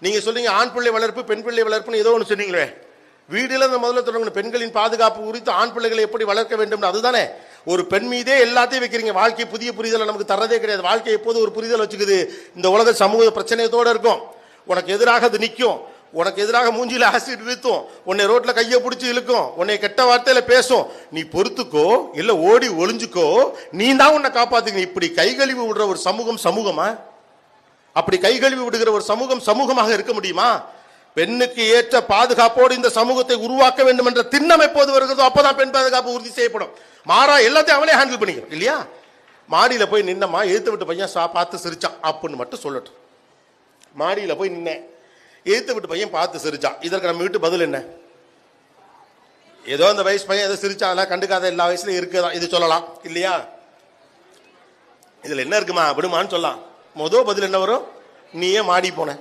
நீங்க சொல்றீங்க ஆண் பிள்ளை வளர்ப்பு பெண் பிள்ளை வளர்ப்புன்னு ஏதோ ஒன்று சொன்னீங்களே. வீடுல இந்த முதல்ல தொடங்கணும். பெண்களின் பாதுகாப்பு குறித்து ஆண் பிள்ளைகளை எப்படி வளர்க்க வேண்டும் அதுதானே. ஒரு பெண் மீதே எல்லாத்தையும் வைக்கிறீங்க. வாழ்க்கை புதிய புரிதலை நமக்கு தரதே கிடையாது. வாழ்க்கை எப்போது ஒரு புரிதல் வச்சுக்குது. இந்த உலக சமூக பிரச்சனையத்தோடு இருக்கும். உனக்கு எதிராக அது நிற்கும். உனக்கு எதிராக மூஞ்சில ஆசிட் வீழ்த்தும். உன்னை ரோட்ல கையை பிடிச்சி இழுக்கும். உன்னை கெட்ட வார்த்தையில பேசும். நீ பொறுத்துக்கோ, இல்ல ஓடி ஒளிஞ்சுக்கோ. நீ தான் உன்னை காப்பாத்துக்க. இப்படி கைகழுவி விடுற ஒரு சமூகம் சமூகமா? அப்படி கைகழுவி விடுகிற ஒரு சமூகம் சமூகமாக இருக்க முடியுமா? பெண்ணுக்கு ஏற்ற பாதுகாப்போடு இந்த சமூகத்தை உருவாக்க வேண்டும் என்ற திண்ணம் எப்போது வருகிறதோ அப்பதான் பெண் பாதுகாப்பு உறுதி செய்யப்படும். மாறா எல்லாத்தையும் அவனே ஹேண்டில் பண்ணிக்கணும் இல்லையா? மாடியில போய் நின்னமா, எழுத்து விட்டு பையன் பார்த்து சிரிச்சான் அப்படின்னு மட்டும் சொல்லட்டும். மாடியில போய் நின்னேன், எழுத்து விட்டு பையன் பார்த்து சிரிச்சான். இதற்கு நம்ம வீட்டு பதில் என்ன? ஏதோ அந்த வயசு பையன் ஏதோ சிரிச்சான், அதெல்லாம் கண்டுக்காத, எல்லா வயசுலயும் இருக்குதான், இது சொல்லலாம் இல்லையா? இதுல என்ன இருக்குமா விடுமான்னு சொல்லலாம். முதல் பதில் என்ன வரும்? நீ ஏன் மாடி போன?